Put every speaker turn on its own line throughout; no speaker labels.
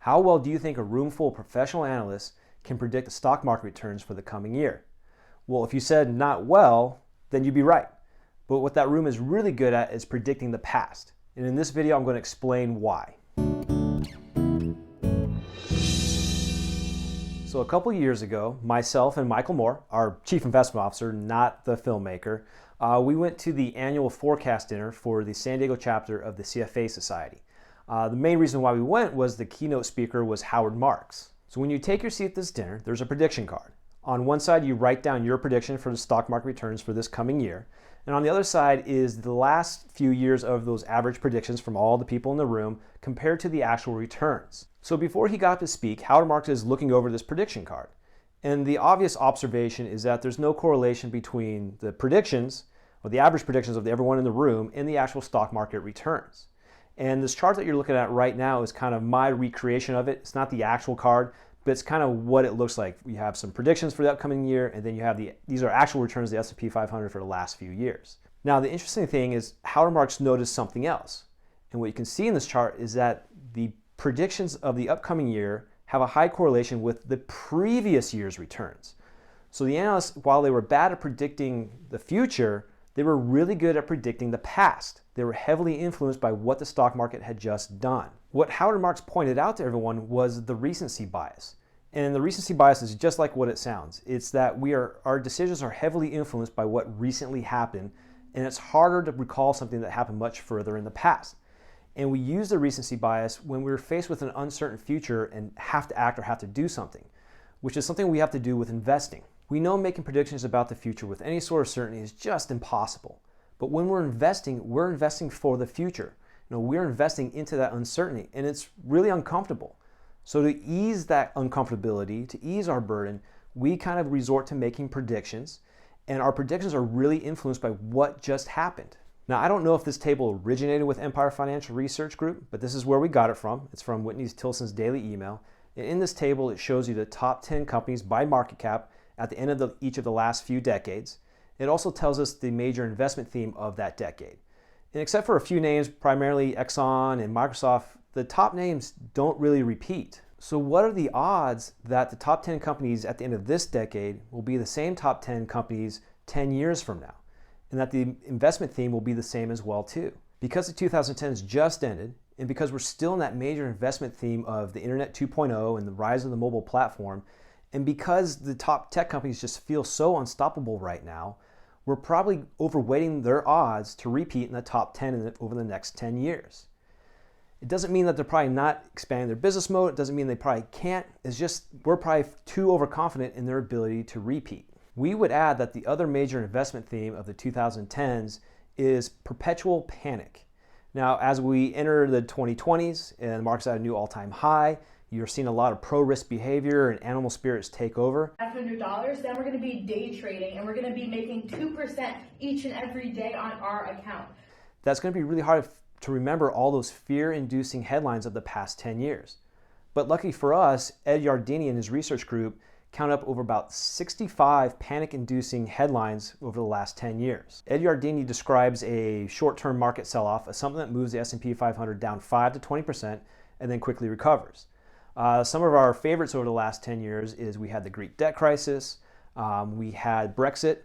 How well do you think a room full of professional analysts can predict the stock market returns for the coming year? Well, if you said not well, then you'd be right. But what that room is really good at is predicting the past. And in this video, I'm going to explain why. So a couple years ago, myself and Michael Moore, our chief investment officer, not the filmmaker, we went to the annual forecast dinner for the San Diego chapter of the CFA Society. The main reason why we went was the keynote speaker was Howard Marks. So when you take your seat at this dinner, there's a prediction card. On one side, you write down your prediction for the stock market returns for this coming year. And on the other side is the last few years of those average predictions from all the people in the room compared to the actual returns. So before he got to speak, Howard Marks is looking over this prediction card. And the obvious observation is that there's no correlation between the predictions, or the average predictions of everyone in the room, and the actual stock market returns. And this chart that you're looking at right now is kind of my recreation of it. It's not the actual card, but it's kind of what it looks like. We have some predictions for the upcoming year, and then you have these are actual returns of the S&P 500 for the last few years. Now, the interesting thing is Howard Marks noticed something else. And what you can see in this chart is that the predictions of the upcoming year have a high correlation with the previous year's returns. So the analysts, while they were bad at predicting the future, they were really good at predicting the past. They were heavily influenced by what the stock market had just done. What Howard Marks pointed out to everyone was the recency bias. And the recency bias is just like what it sounds. It's that our decisions are heavily influenced by what recently happened, and it's harder to recall something that happened much further in the past. And we use the recency bias when we're faced with an uncertain future and have to act or have to do something, which is something we have to do with investing. We know making predictions about the future with any sort of certainty is just impossible. But when we're investing for the future. We're investing into that uncertainty, and it's really uncomfortable. So to ease that uncomfortability, to ease our burden, we kind of resort to making predictions, and our predictions are really influenced by what just happened. Now, I don't know if this table originated with Empire Financial Research Group, but this is where we got it from. It's from Whitney Tilson's daily email. And in this table, it shows you the top 10 companies by market cap at the end of each of the last few decades. It also tells us the major investment theme of that decade. And except for a few names, primarily Exxon and Microsoft, the top names don't really repeat. So what are the odds that the top 10 companies at the end of this decade will be the same top 10 companies 10 years from now? And that the investment theme will be the same as well too. Because the 2010s just ended, and because we're still in that major investment theme of the Internet 2.0 and the rise of the mobile platform, and because the top tech companies just feel so unstoppable right now, we're probably overweighting their odds to repeat in the top 10 over the next 10 years. It doesn't mean that they're probably not expanding their business mode. It doesn't mean they probably can't. It's just we're probably too overconfident in their ability to repeat. We would add that the other major investment theme of the 2010s is perpetual panic. Now, as we enter the 2020s and the market's at a new all-time high, you're seeing a lot of pro-risk behavior and animal spirits take over.
$500, then we're going to be day trading and we're going to be making 2% each and every day on our account.
That's going to be really hard to remember all those fear-inducing headlines of the past 10 years. But lucky for us, Ed Yardeni and his research group count up over about 65 panic-inducing headlines over the last 10 years. Ed Yardeni describes a short-term market sell-off as something that moves the S&P 500 down 5 to 20% and then quickly recovers. Some of our favorites over the last 10 years is we had the Greek debt crisis, we had Brexit,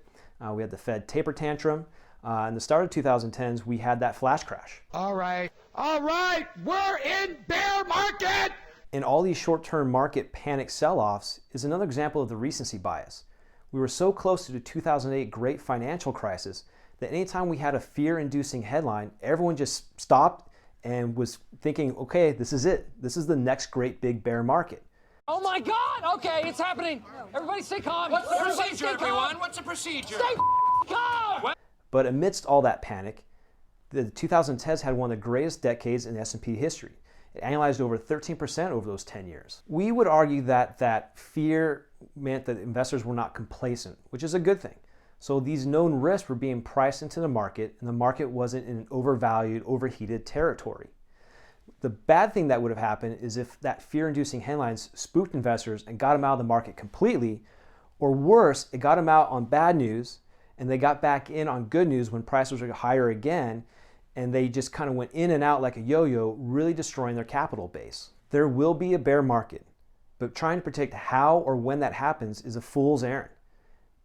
we had the Fed taper tantrum. In the start of 2010s, we had that flash crash.
All right, we're in bear market!
And all these short-term market panic sell-offs is another example of the recency bias. We were so close to the 2008 great financial crisis that anytime we had a fear-inducing headline, everyone just stopped and was thinking, okay, this is it. This is the next great big bear market.
Oh my God, okay, it's happening. Everybody stay calm.
What's the procedure, everyone? What's the procedure?
Stay calm!
But amidst all that panic, the 2010s had one of the greatest decades in S&P history. It annualized over 13% over those 10 years. We would argue that fear meant that investors were not complacent, which is a good thing. So these known risks were being priced into the market, and the market wasn't in an overvalued, overheated territory. The bad thing that would have happened is if that fear-inducing headlines spooked investors and got them out of the market completely, or worse, it got them out on bad news, and they got back in on good news when prices were higher again, and they just kind of went in and out like a yo-yo, really destroying their capital base. There will be a bear market, but trying to predict how or when that happens is a fool's errand.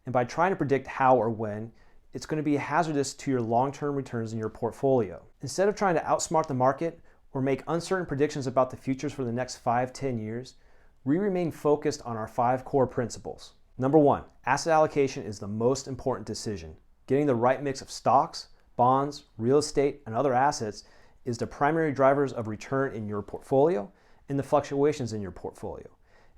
And by trying to predict how or when, it's going to be hazardous to your long-term returns in your portfolio. Instead of trying to outsmart the market or make uncertain predictions about the futures for the next 5-10 years, we remain focused on our 5 core principles. Number 1, asset allocation is the most important decision. Getting the right mix of stocks, bonds, real estate, and other assets is the primary drivers of return in your portfolio and the fluctuations in your portfolio.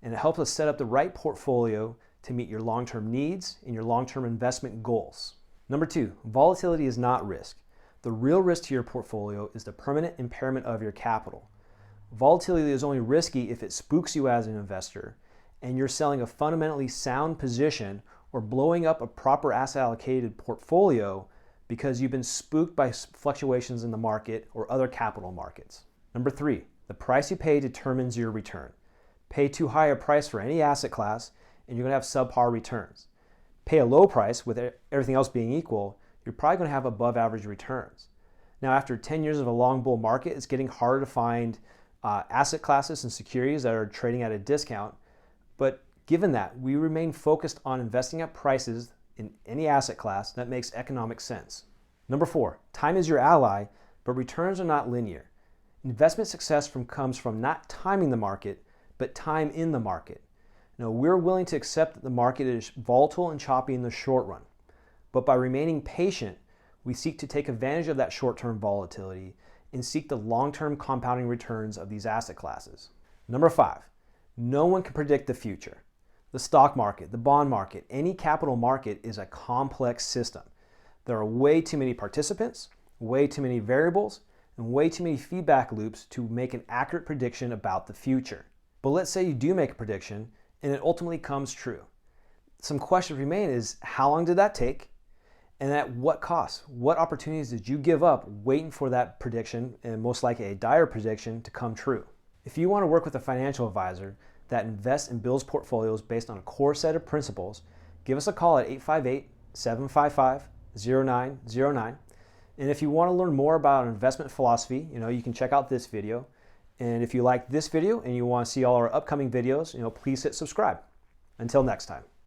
And it helps us set up the right portfolio to meet your long-term needs and your long-term investment goals. Number 2, volatility is not risk. The real risk to your portfolio is the permanent impairment of your capital. Volatility is only risky if it spooks you as an investor and you're selling a fundamentally sound position or blowing up a proper asset allocated portfolio because you've been spooked by fluctuations in the market or other capital markets. Number 3, the price you pay determines your return. Pay too high a price for any asset class and you're going to have subpar returns. Pay a low price with everything else being equal, you're probably going to have above average returns. Now, after 10 years of a long bull market, it's getting harder to find asset classes and securities that are trading at a discount. But given that, we remain focused on investing at prices in any asset class that makes economic sense. Number 4, time is your ally, but returns are not linear. Investment success comes from not timing the market, but time in the market. Now, we're willing to accept that the market is volatile and choppy in the short run, but by remaining patient, we seek to take advantage of that short-term volatility and seek the long-term compounding returns of these asset classes. Number 5, no one can predict the future. The stock market, the bond market, any capital market is a complex system. There are way too many participants, way too many variables, and way too many feedback loops to make an accurate prediction about the future. But let's say you do make a prediction and it ultimately comes true. Some questions remain is, how long did that take? And at what cost? What opportunities did you give up waiting for that prediction, and most likely a dire prediction, to come true? If you want to work with a financial advisor that invests and builds portfolios based on a core set of principles, give us a call at 858-755-0909. And if you want to learn more about investment philosophy, you can check out this video. And if you like this video and you want to see all our upcoming videos, please hit subscribe. Until next time.